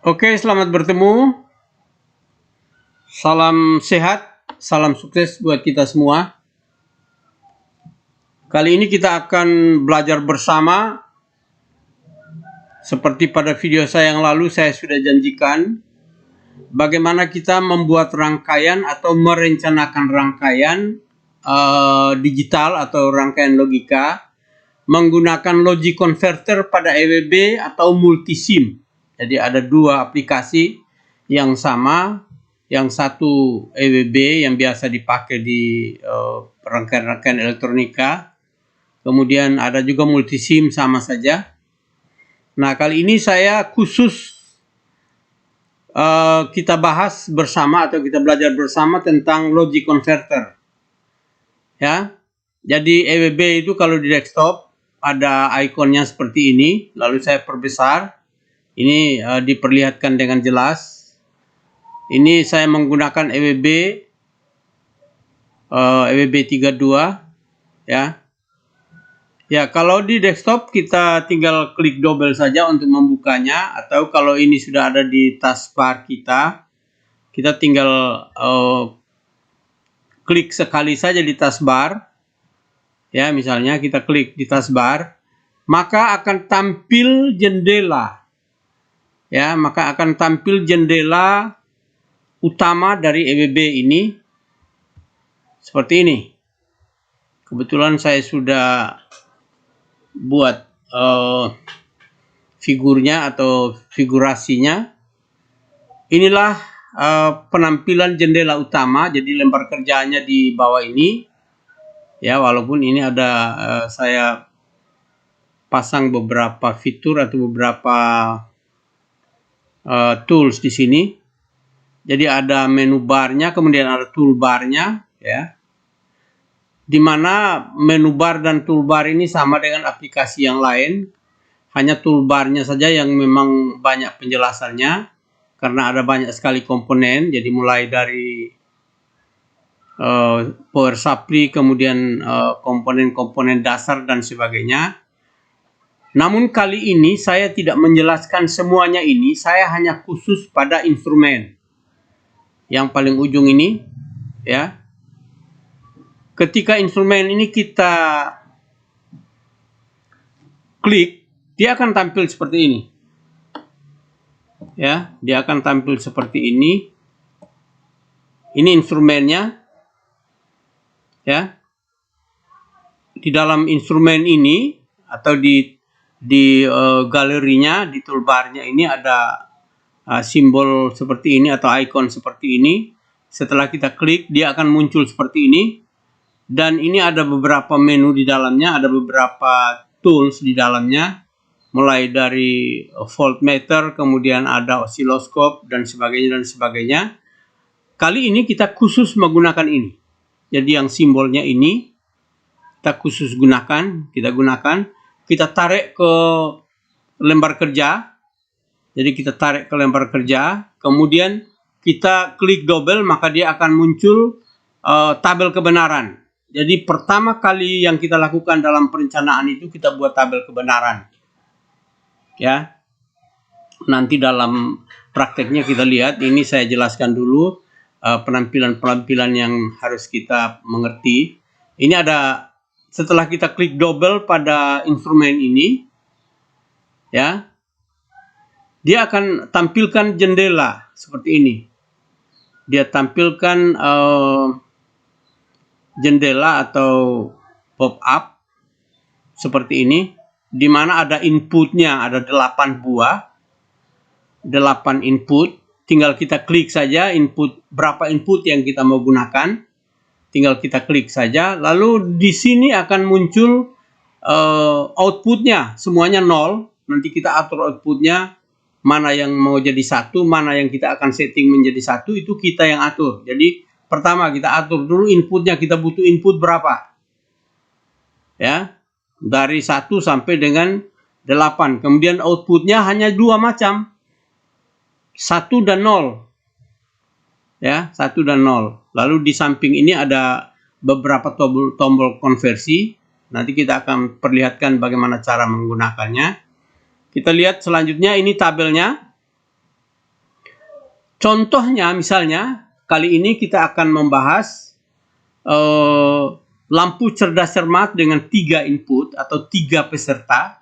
Oke, selamat bertemu. Salam sehat, salam sukses buat kita semua. Kali ini kita akan belajar bersama. Seperti pada video saya yang lalu, saya sudah janjikan bagaimana kita membuat rangkaian atau merencanakan rangkaian digital atau rangkaian logika menggunakan logic converter pada EWB atau multisim. Jadi ada dua aplikasi yang sama, yang satu EWB yang biasa dipakai di rangkaian-rangkaian elektronika, kemudian ada juga multisim sama saja. Nah, kali ini saya khusus kita bahas bersama atau kita belajar bersama tentang logic converter. Ya, jadi EWB itu kalau di desktop ada ikonnya seperti ini, lalu saya perbesar. Ini diperlihatkan dengan jelas. Ini saya menggunakan EWB 32 ya. Ya, kalau di desktop kita tinggal klik double saja untuk membukanya, atau kalau ini sudah ada di taskbar kita tinggal klik sekali saja di taskbar. Ya, misalnya kita klik di taskbar, maka akan tampil jendela. Ya, maka akan tampil jendela utama dari EWB ini seperti ini. Kebetulan saya sudah buat figurnya atau figurasinya. Inilah penampilan jendela utama. Jadi lembar kerjanya di bawah ini. Ya, walaupun ini ada saya pasang beberapa fitur atau beberapa tools di sini. Jadi ada menu barnya, kemudian ada toolbarnya, ya. Di mana menu bar dan toolbar ini sama dengan aplikasi yang lain. Hanya toolbarnya saja yang memang banyak penjelasannya, karena ada banyak sekali komponen. Jadi mulai dari power supply, kemudian komponen-komponen dasar dan sebagainya. Namun kali ini saya tidak menjelaskan semuanya ini, saya hanya khusus pada instrumen. Yang paling ujung ini, ya. Ketika instrumen ini kita klik, dia akan tampil seperti ini. Ya, dia akan tampil seperti ini. Ini instrumennya. Ya, di dalam instrumen ini atau di galerinya, di toolbarnya ini ada simbol seperti ini atau icon seperti ini. Setelah kita klik, dia akan muncul seperti ini. Dan ini ada beberapa menu di dalamnya, ada beberapa tools di dalamnya, mulai dari voltmeter, kemudian ada oscilloscope dan sebagainya dan sebagainya. Kali ini kita khusus menggunakan ini. Jadi yang simbolnya ini kita khusus gunakan, kita tarik ke lembar kerja. Jadi kita tarik ke lembar kerja, kemudian kita klik double, maka dia akan muncul tabel kebenaran. Jadi pertama kali yang kita lakukan dalam perencanaan itu kita buat tabel kebenaran. Ya. Nanti dalam prakteknya kita lihat, ini saya jelaskan dulu penampilan-penampilan yang harus kita mengerti. Ini ada, setelah kita klik double pada instrumen ini, ya, dia akan tampilkan jendela seperti ini. Dia tampilkan jendela atau pop-up seperti ini, di mana ada inputnya, ada 8 buah, 8 input. Tinggal kita klik saja berapa input yang kita mau gunakan. Tinggal kita klik saja. Lalu di sini akan muncul outputnya. Semuanya 0. Nanti kita atur outputnya. Mana yang mau jadi 1, mana yang kita akan setting menjadi 1. Itu kita yang atur. Jadi pertama kita atur dulu inputnya. Kita butuh input berapa. Ya. Dari 1 sampai dengan 8. Kemudian outputnya hanya 2 macam. 1 dan 0. Ya, 1 dan 0. Lalu di samping ini ada beberapa tombol konversi. Nanti kita akan perlihatkan bagaimana cara menggunakannya. Kita lihat selanjutnya, ini tabelnya. Contohnya misalnya kali ini kita akan membahas lampu cerdas cermat dengan 3 input atau 3 peserta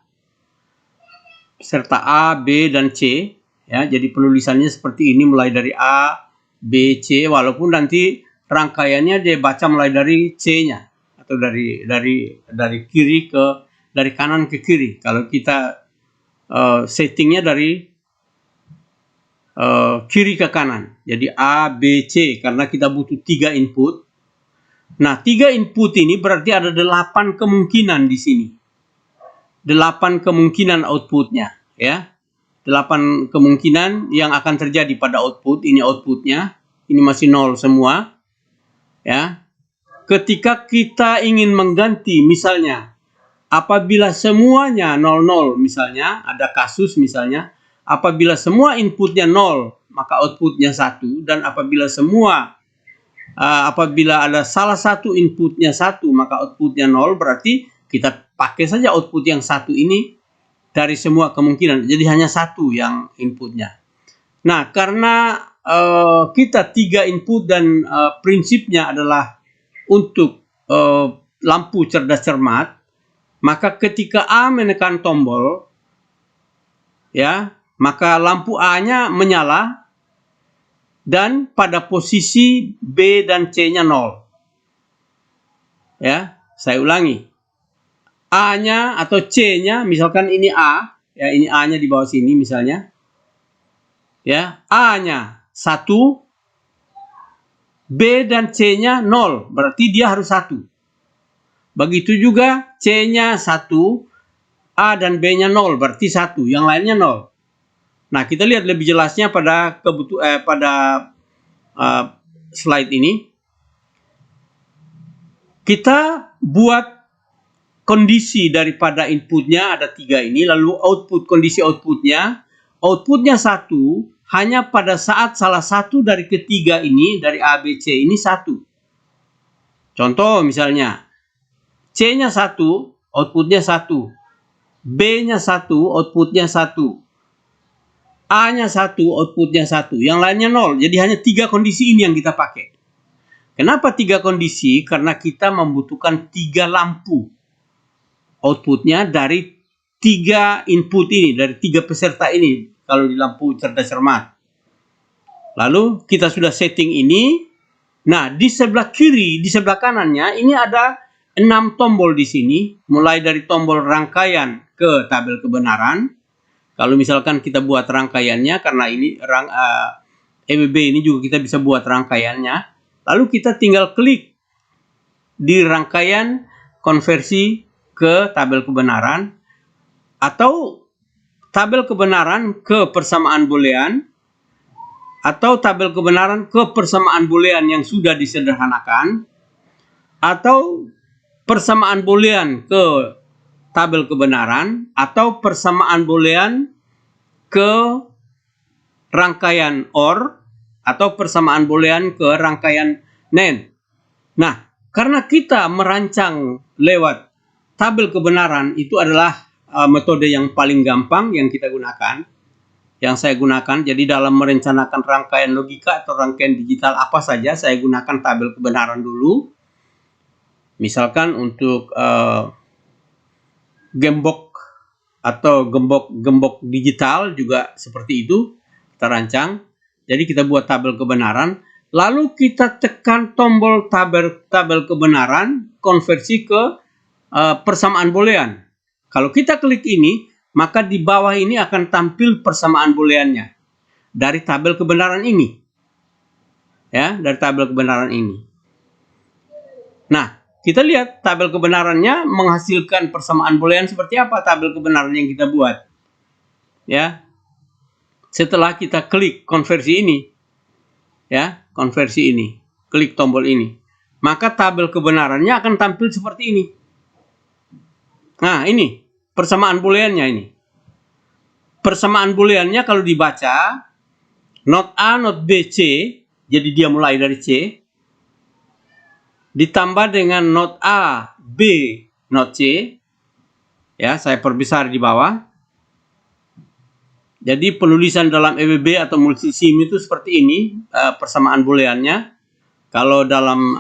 A, B, dan C. Ya, jadi penulisannya seperti ini mulai dari A, B, C, walaupun nanti rangkaiannya dia baca mulai dari C-nya atau dari kiri ke dari kanan ke kiri. Kalau kita settingnya dari kiri ke kanan. Jadi A, B, C karena kita butuh 3 input. Nah, 3 input ini berarti ada 8 kemungkinan di sini. 8 kemungkinan outputnya, ya. 8 kemungkinan yang akan terjadi pada output. Ini outputnya, ini masih 0 semua, ya. Ketika kita ingin mengganti, misalnya, apabila semuanya 00, misalnya, ada kasus misalnya, apabila semua inputnya 0, maka outputnya 1, dan apabila ada salah satu inputnya 1, maka outputnya 0, berarti kita pakai saja output yang 1 ini dari semua kemungkinan. Jadi hanya 1 yang inputnya. Nah, karena kita 3 input dan prinsipnya adalah untuk lampu cerdas cermat, maka ketika A menekan tombol, ya, maka lampu A-nya menyala dan pada posisi B dan C-nya 0. Ya, saya ulangi. A-nya atau C-nya, misalkan ini A, ya ini A-nya di bawah sini misalnya. Ya, A-nya 1, B dan C-nya 0, berarti dia harus 1. Begitu juga C-nya 1, A dan B-nya 0, berarti 1, yang lainnya 0. Nah, kita lihat lebih jelasnya pada slide ini. Kita buat kondisi daripada inputnya ada 3 ini, lalu kondisi outputnya 1 hanya pada saat salah satu dari ketiga ini, dari A, B, C ini 1. Contoh misalnya, C-nya 1, outputnya 1. B-nya 1, outputnya 1. A-nya 1, outputnya 1. Yang lainnya 0. Jadi hanya 3 kondisi ini yang kita pakai. Kenapa 3 kondisi? Karena kita membutuhkan 3 lampu. Outputnya dari 3 input ini, dari 3 peserta ini, kalau di lampu cerdas cermat. Lalu kita sudah setting ini. Nah, di sebelah kiri, di sebelah kanannya, ini ada 6 tombol di sini. Mulai dari tombol rangkaian ke tabel kebenaran. Kalau misalkan kita buat rangkaiannya, karena ini EBB ini juga kita bisa buat rangkaiannya. Lalu kita tinggal klik di rangkaian konversi ke tabel kebenaran atau tabel kebenaran ke persamaan boolean atau tabel kebenaran ke persamaan boolean yang sudah disederhanakan atau persamaan boolean ke tabel kebenaran atau persamaan boolean ke rangkaian OR atau persamaan boolean ke rangkaian NAND. Nah, karena kita merancang lewat tabel kebenaran, itu adalah metode yang paling gampang yang kita gunakan, yang saya gunakan. Jadi dalam merencanakan rangkaian logika atau rangkaian digital apa saja, saya gunakan tabel kebenaran dulu. Misalkan untuk gembok atau gembok digital juga seperti itu kita rancang. Jadi kita buat tabel kebenaran, lalu kita tekan tombol tabel kebenaran konversi ke persamaan boolean. Kalau kita klik ini, maka di bawah ini akan tampil persamaan booleannya dari tabel kebenaran ini. Ya, dari tabel kebenaran ini. Nah, kita lihat tabel kebenarannya menghasilkan persamaan boolean seperti apa tabel kebenaran yang kita buat. Ya. Setelah kita klik konversi ini. Ya, konversi ini. Klik tombol ini. Maka tabel kebenarannya akan tampil seperti ini. Nah, ini persamaan booleannya ini. Persamaan booleannya kalau dibaca, not A, not B, C, jadi dia mulai dari C, ditambah dengan not A, B, not C, ya saya perbesar di bawah. Jadi penulisan dalam EBB atau multisim itu seperti ini persamaan booleannya. Kalau dalam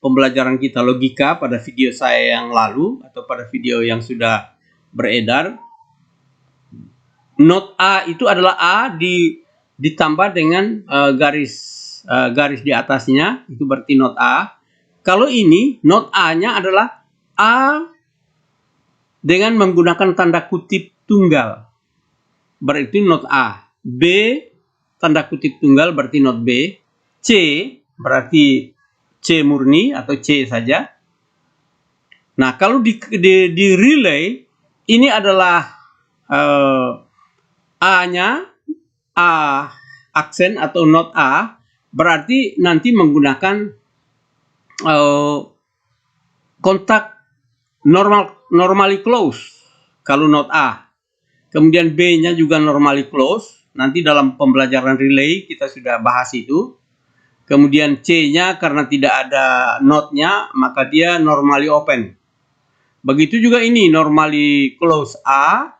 pembelajaran kita logika pada video saya yang lalu atau pada video yang sudah beredar, not A itu adalah A ditambah dengan garis di atasnya, itu berarti not A. Kalau ini not A-nya adalah A dengan menggunakan tanda kutip tunggal, berarti not A. B tanda kutip tunggal berarti not B. C berarti C murni atau C saja. Nah, kalau di relay ini adalah A-nya A aksen atau not A, berarti nanti menggunakan kontak normally close kalau not A. Kemudian B-nya juga normally close. Nanti dalam pembelajaran relay kita sudah bahas itu. Kemudian C-nya karena tidak ada not-nya, maka dia normally open. Begitu juga ini normally close A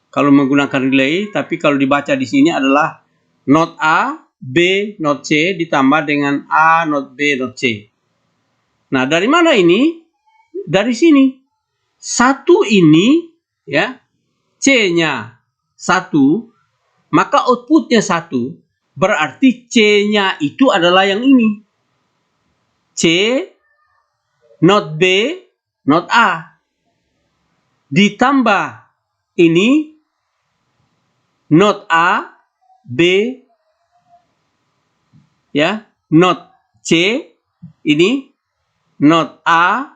kalau menggunakan relay, tapi kalau dibaca di sini adalah not A, B, not C ditambah dengan A, not B, not C. Nah, dari mana ini? Dari sini. Satu ini, ya, C-nya 1, maka outputnya 1, berarti C-nya itu adalah yang ini. C, not B, not A. Ditambah ini, not A, B, ya, not C, ini, not A,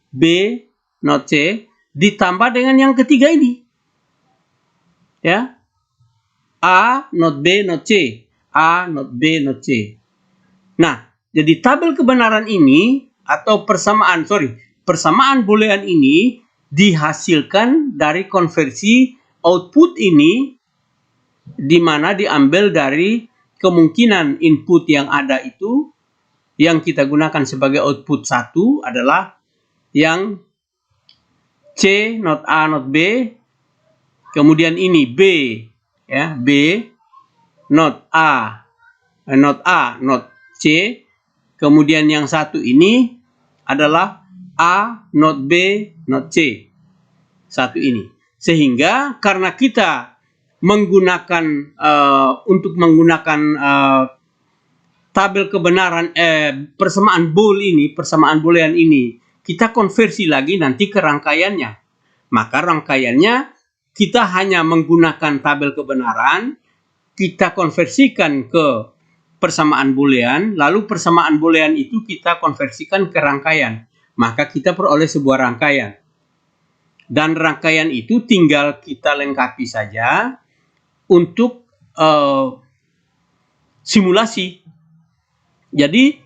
B, not C, ditambah dengan yang ketiga ini. Ya, A, not B, not C. A, not B, not C. Nah, jadi tabel kebenaran ini atau persamaan boolean ini dihasilkan dari konversi output ini, di mana diambil dari kemungkinan input yang ada itu yang kita gunakan sebagai output 1 adalah yang C, not A, not B. Kemudian ini B, ya, B, not A, not C. Kemudian yang satu ini adalah A, not B, not C. Satu ini. Sehingga karena kita menggunakan untuk menggunakan tabel kebenaran persamaan boolean ini, kita konversi lagi nanti ke rangkaiannya. Maka rangkaiannya kita hanya menggunakan tabel kebenaran, kita konversikan ke persamaan boolean, lalu persamaan boolean itu kita konversikan ke rangkaian. Maka kita peroleh sebuah rangkaian. Dan rangkaian itu tinggal kita lengkapi saja untuk simulasi. Jadi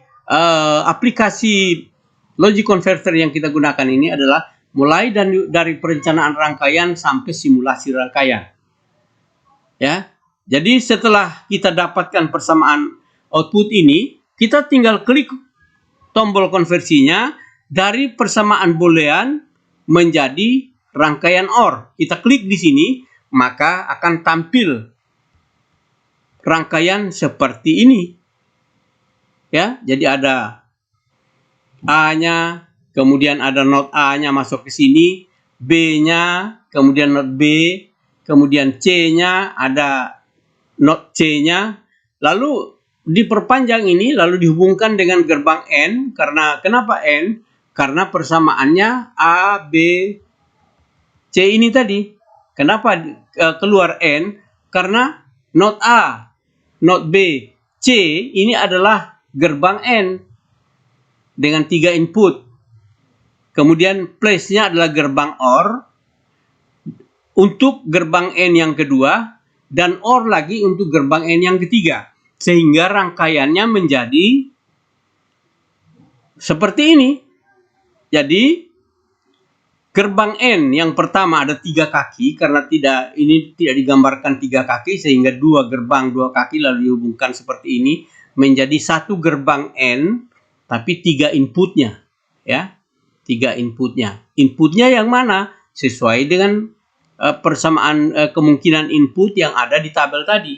aplikasi logic converter yang kita gunakan ini adalah mulai dari perencanaan rangkaian sampai simulasi rangkaian. Ya. Jadi setelah kita dapatkan persamaan output ini, kita tinggal klik tombol konversinya dari persamaan boolean menjadi rangkaian OR. Kita klik di sini, maka akan tampil rangkaian seperti ini. Ya, jadi ada A-nya, kemudian ada not A-nya masuk ke sini, B-nya, kemudian not B, kemudian C-nya, ada not C-nya, lalu diperpanjang ini, lalu dihubungkan dengan gerbang N. Kenapa N? Karena persamaannya A, B, C ini tadi. Kenapa keluar N? Karena not A, not B, C ini adalah gerbang N dengan 3 input. Kemudian place-nya adalah gerbang OR untuk gerbang N yang kedua dan OR lagi untuk gerbang N yang ketiga. Sehingga rangkaiannya menjadi seperti ini. Jadi gerbang N yang pertama ada 3 kaki karena ini tidak digambarkan 3 kaki sehingga 2 gerbang 2 kaki lalu dihubungkan seperti ini menjadi 1 gerbang N tapi 3 inputnya, ya. 3 inputnya. Inputnya yang mana? Sesuai dengan persamaan kemungkinan input yang ada di tabel tadi,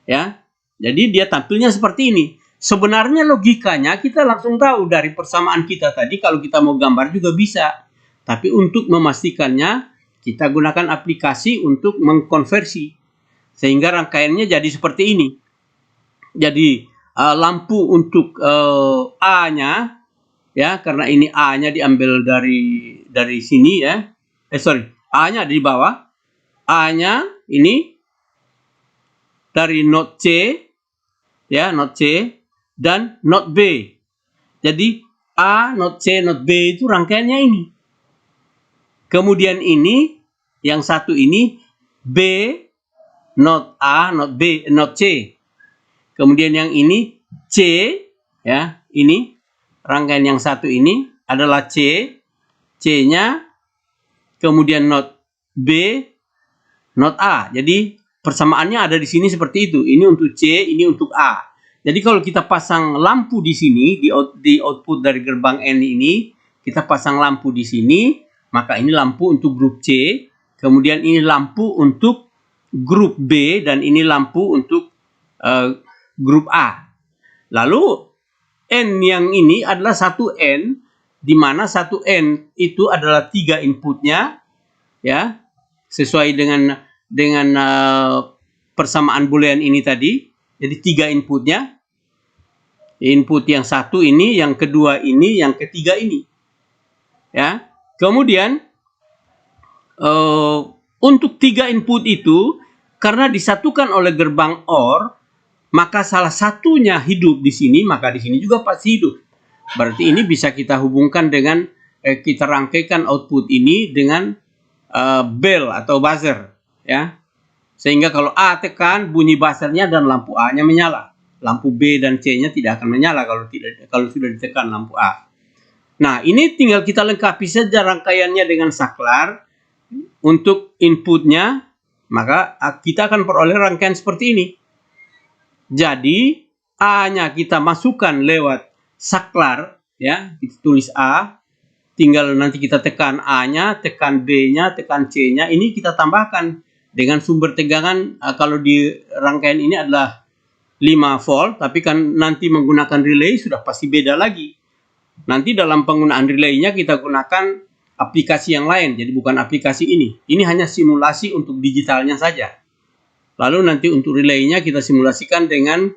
ya. Jadi dia tampilnya seperti ini. Sebenarnya logikanya kita langsung tahu dari persamaan kita tadi, kalau kita mau gambar juga bisa. Tapi untuk memastikannya, kita gunakan aplikasi untuk mengkonversi. Sehingga rangkaiannya jadi seperti ini. Jadi lampu untuk A-nya, ya, karena ini A-nya diambil dari sini, ya. A-nya di bawah. A-nya ini dari node C, ya, node C, dan node B. Jadi A, node C, node B itu rangkaiannya ini. Kemudian ini, yang satu ini B, node A, node B, node C. Kemudian yang ini C, ya, ini rangkaian yang satu ini adalah C, C-nya, kemudian node B, node A. Jadi persamaannya ada di sini seperti itu. Ini untuk C, ini untuk A. Jadi kalau kita pasang lampu di sini, di output dari gerbang N ini, kita pasang lampu di sini, maka ini lampu untuk grup C, kemudian ini lampu untuk grup B, dan ini lampu untuk grup A. Lalu N yang ini adalah satu N, di mana satu N itu adalah 3 inputnya, ya, sesuai dengan persamaan boolean ini tadi. Jadi 3 inputnya. Input yang satu ini, yang kedua ini, yang ketiga ini, ya. Kemudian untuk 3 input itu, karena disatukan oleh gerbang OR, maka salah satunya hidup di sini, maka di sini juga pasti hidup. Berarti ini bisa kita hubungkan dengan, kita rangkaikan output ini dengan bell atau buzzer, ya. Sehingga kalau A tekan, bunyi buzzernya dan lampu A-nya menyala. Lampu B dan C-nya tidak akan menyala kalau sudah ditekan lampu A. Nah, ini tinggal kita lengkapi saja rangkaiannya dengan saklar. Untuk inputnya, maka kita akan peroleh rangkaian seperti ini. Jadi A-nya kita masukkan lewat saklar, ya, kita tulis A, tinggal nanti kita tekan A-nya, tekan B-nya, tekan C-nya, ini kita tambahkan dengan sumber tegangan. Kalau di rangkaian ini adalah 5 volt, tapi kan nanti menggunakan relay sudah pasti beda lagi. Nanti dalam penggunaan relaynya kita gunakan aplikasi yang lain, jadi bukan aplikasi ini. Ini hanya simulasi untuk digitalnya saja. Lalu nanti untuk relaynya kita simulasikan dengan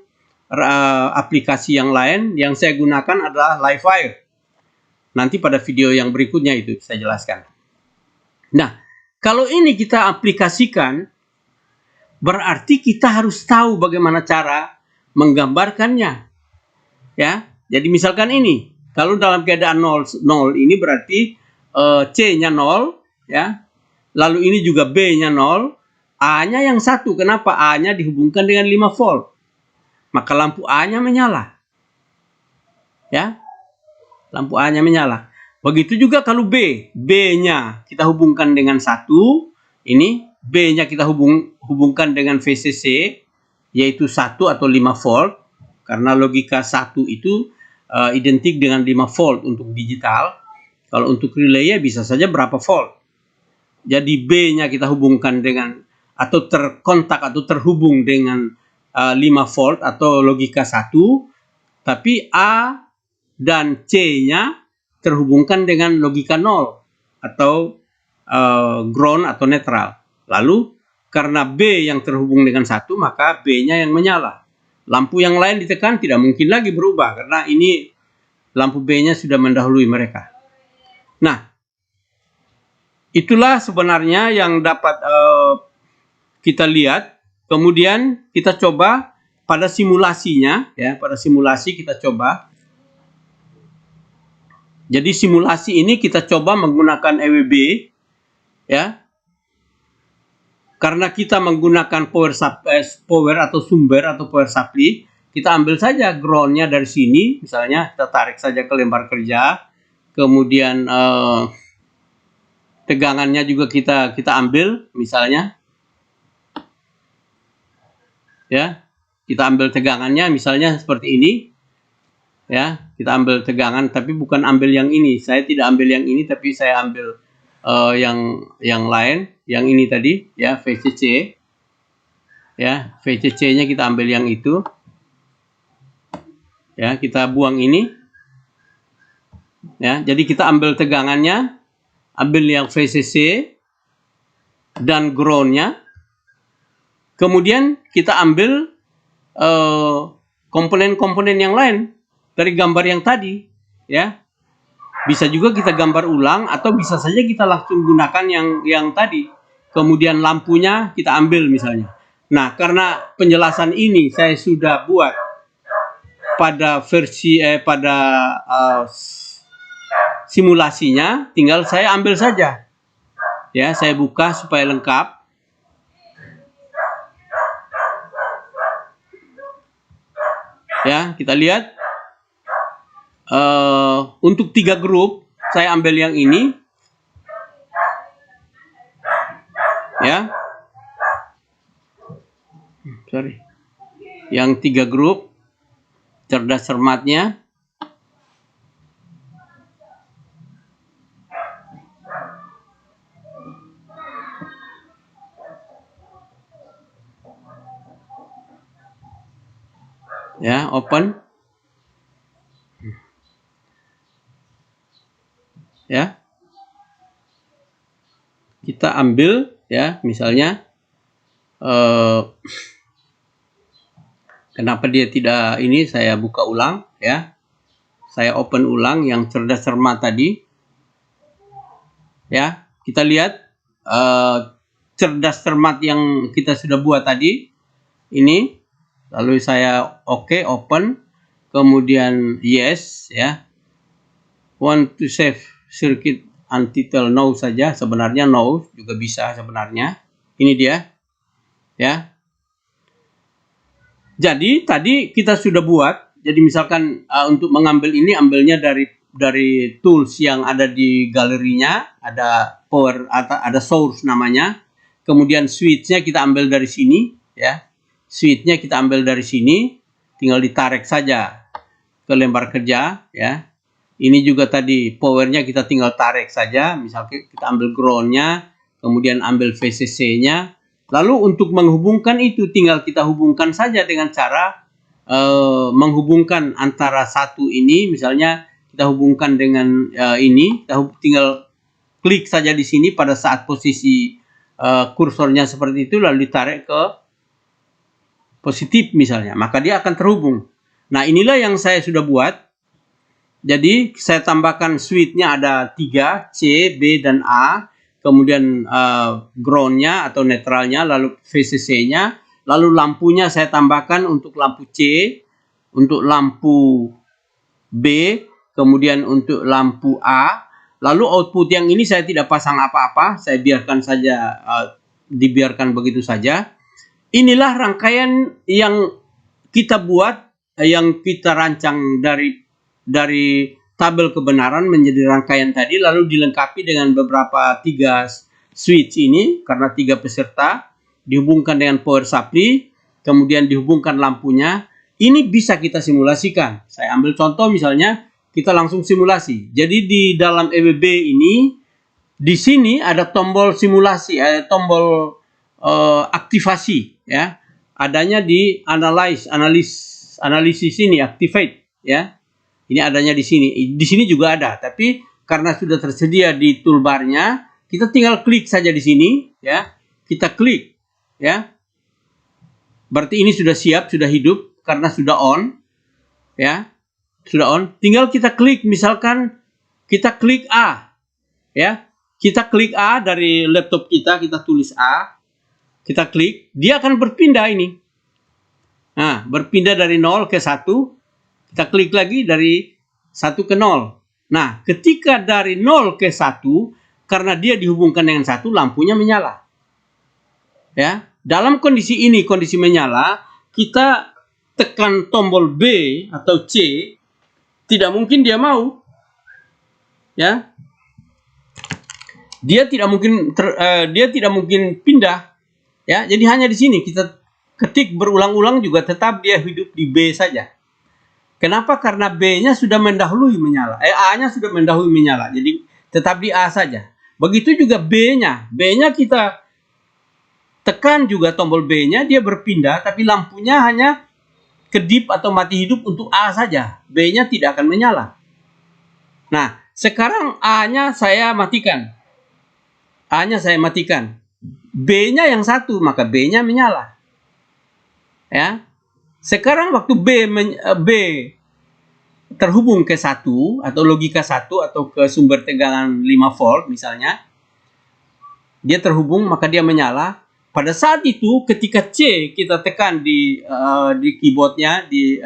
aplikasi yang lain. Yang saya gunakan adalah Livewire. Nanti pada video yang berikutnya itu saya jelaskan. Nah, kalau ini kita aplikasikan, berarti kita harus tahu bagaimana cara menggambarkannya, ya. Jadi misalkan ini, kalau dalam keadaan 0 ini berarti C-nya 0, ya. Lalu ini juga B-nya 0, A-nya yang 1. Kenapa? A-nya dihubungkan dengan 5 volt. Maka lampu A-nya menyala. Ya. Lampu A-nya menyala. Begitu juga kalau B. B-nya kita hubungkan dengan 1. Ini B-nya kita hubungkan dengan VCC, yaitu 1 atau 5 volt. Karena logika 1 itu identik dengan 5 volt untuk digital. Kalau untuk relay ya bisa saja berapa volt. Jadi B-nya kita hubungkan dengan, atau terkontak atau terhubung dengan 5 volt atau logika 1. Tapi A dan C-nya terhubungkan dengan logika 0 atau ground atau netral. Lalu karena B yang terhubung dengan 1, maka B-nya yang menyala. Lampu yang lain ditekan tidak mungkin lagi berubah karena ini lampu B-nya sudah mendahului mereka. Nah, itulah sebenarnya yang dapat kita lihat. Kemudian kita coba pada simulasinya, ya, pada simulasi kita coba. Jadi simulasi ini kita coba menggunakan EWB, ya. Karena kita menggunakan power atau sumber atau power supply, kita ambil saja groundnya dari sini, misalnya kita tarik saja ke lembar kerja, kemudian tegangannya juga kita ambil, misalnya, ya, kita ambil tegangannya, misalnya seperti ini, ya, kita ambil tegangan, tapi bukan ambil yang ini. Saya tidak ambil yang ini, tapi saya ambil yang lain, yang ini tadi ya, VCC ya, VCC-nya kita ambil yang itu ya, kita buang ini ya. Jadi kita ambil tegangannya, ambil yang VCC dan ground-nya, kemudian kita ambil komponen-komponen yang lain dari gambar yang tadi ya. Bisa juga kita gambar ulang atau bisa saja kita langsung gunakan yang tadi. Kemudian lampunya kita ambil misalnya. Nah, karena penjelasan ini saya sudah buat pada versi simulasinya, tinggal saya ambil saja. Ya, saya buka supaya lengkap. Ya, kita lihat untuk 3 grup saya ambil yang ini ya, yang 3 grup cerdas cermatnya ya, open ya, kita ambil ya, misalnya kenapa dia tidak ini, saya buka ulang ya, saya open ulang yang cerdas cermat tadi ya. Kita lihat cerdas cermat yang kita sudah buat tadi ini, lalu saya open, kemudian yes ya, want to save circuit untitled no saja, sebenarnya no juga bisa sebenarnya. Ini dia ya. Jadi tadi kita sudah buat, jadi misalkan untuk mengambil ini, ambilnya dari tools yang ada di galerinya, ada power, ada source namanya, kemudian switch-nya kita ambil dari sini ya, switch-nya kita ambil dari sini, tinggal ditarik saja ke lembar kerja ya. Ini juga tadi powernya kita tinggal tarik saja, misalnya kita ambil ground-nya, kemudian ambil VCC-nya, lalu untuk menghubungkan itu tinggal kita hubungkan saja dengan cara menghubungkan antara satu ini, misalnya kita hubungkan dengan ini, kita tinggal klik saja di sini pada saat posisi kursornya seperti itu, lalu ditarik ke positif misalnya, maka dia akan terhubung. Nah, inilah yang saya sudah buat. Jadi saya tambahkan switch-nya ada 3, C, B, dan A. Kemudian ground-nya atau netralnya, lalu VCC-nya. Lalu lampunya saya tambahkan untuk lampu C, untuk lampu B, kemudian untuk lampu A. Lalu output yang ini saya tidak pasang apa-apa, saya biarkan saja, dibiarkan begitu saja. Inilah rangkaian yang kita buat, yang kita rancang dari tabel kebenaran menjadi rangkaian tadi, lalu dilengkapi dengan beberapa 3 switch ini, karena 3 peserta, dihubungkan dengan power supply, kemudian dihubungkan lampunya. Ini bisa kita simulasikan. Saya ambil contoh misalnya, kita langsung simulasi. Jadi di dalam EBB ini, di sini ada tombol simulasi, ada tombol aktivasi ya. Adanya di analisis ini, activate ya. Ini adanya di sini. Di sini juga ada, tapi karena sudah tersedia di toolbarnya, kita tinggal klik saja di sini ya. Kita klik ya. Berarti ini sudah siap, sudah hidup karena sudah on ya. Sudah on. Tinggal kita klik, misalkan kita klik A ya. Kita klik A dari laptop kita tulis A. Kita klik, dia akan berpindah ini. Nah, berpindah dari 0 ke 1. Kita klik lagi dari 1 ke 0. Nah, ketika dari 0 ke 1, karena dia dihubungkan dengan 1, lampunya menyala. Ya, dalam kondisi ini, kondisi menyala, kita tekan tombol B atau C, tidak mungkin dia mau. Ya. Dia tidak mungkin pindah. Ya, jadi hanya di sini kita ketik berulang-ulang juga tetap dia hidup di B saja. Kenapa? Karena B-nya sudah mendahului menyala. A-nya sudah mendahului menyala. Jadi tetap di A saja. Begitu juga B-nya. B-nya kita tekan juga tombol B-nya, dia berpindah, tapi lampunya hanya kedip atau mati hidup untuk A saja. B-nya tidak akan menyala. Nah, sekarang A-nya saya matikan. A-nya saya matikan. B-nya yang satu, maka B-nya menyala. Ya. Sekarang waktu B terhubung ke 1 atau logika 1 atau ke sumber tegangan 5 volt misalnya, dia terhubung maka dia menyala. Pada saat itu ketika C kita tekan di keyboardnya, di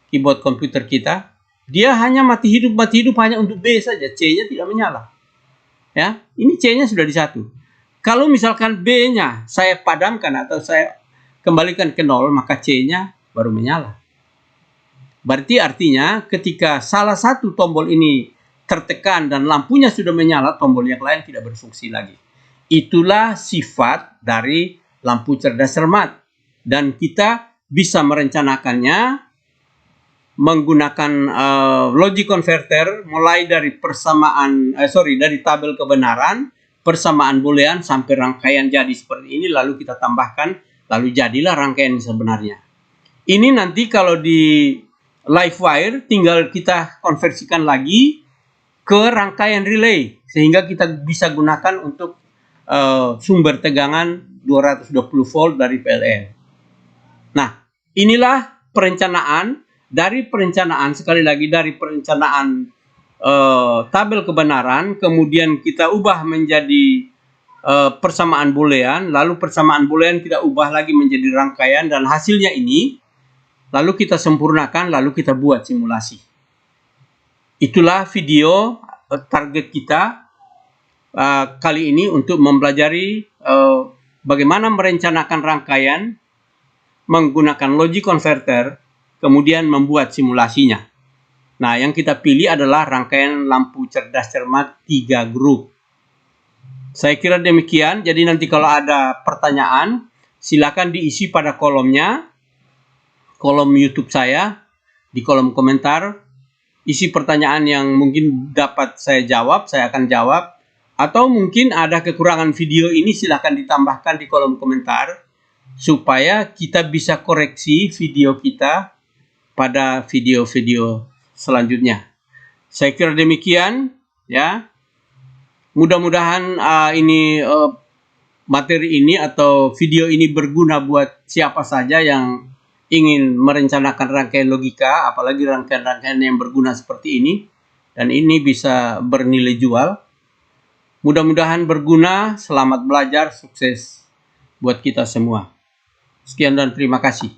keyboard komputer kita, dia hanya mati hidup hanya untuk B saja, C-nya tidak menyala. Ya, ini C-nya sudah di 1. Kalau misalkan B-nya saya padamkan atau saya kembalikan ke 0, maka C-nya baru menyala. Berarti artinya ketika salah satu tombol ini tertekan dan lampunya sudah menyala, tombol yang lain tidak berfungsi lagi. Itulah sifat dari lampu cerdas cermat. Dan kita bisa merencanakannya menggunakan logic converter mulai dari dari tabel kebenaran, persamaan boolean sampai rangkaian jadi seperti ini, lalu kita tambahkan, lalu jadilah rangkaian sebenarnya. Ini nanti kalau di Livewire tinggal kita konversikan lagi ke rangkaian relay sehingga kita bisa gunakan untuk sumber tegangan 220 volt dari PLN. Nah, inilah perencanaan. Dari perencanaan, sekali lagi dari perencanaan tabel kebenaran, kemudian kita ubah menjadi persamaan boolean, lalu persamaan boolean kita ubah lagi menjadi rangkaian, dan hasilnya ini lalu kita sempurnakan, lalu kita buat simulasi. Itulah video target kita kali ini untuk mempelajari bagaimana merencanakan rangkaian menggunakan logic converter, kemudian membuat simulasinya. Nah, yang kita pilih adalah rangkaian lampu cerdas cermat 3 grup. Saya kira demikian. Jadi nanti kalau ada pertanyaan, silakan diisi pada kolomnya, kolom YouTube saya, di kolom komentar. Isi pertanyaan yang mungkin dapat saya jawab, saya akan jawab. Atau mungkin ada kekurangan video ini, silakan ditambahkan di kolom komentar, supaya kita bisa koreksi video kita pada video-video selanjutnya. Saya kira demikian, ya. Mudah-mudahan materi ini atau video ini berguna buat siapa saja yang ingin merencanakan rangkaian logika, apalagi rangkaian-rangkaian yang berguna seperti ini, dan ini bisa bernilai jual. Mudah-mudahan berguna. Selamat belajar, sukses buat kita semua. Sekian dan terima kasih.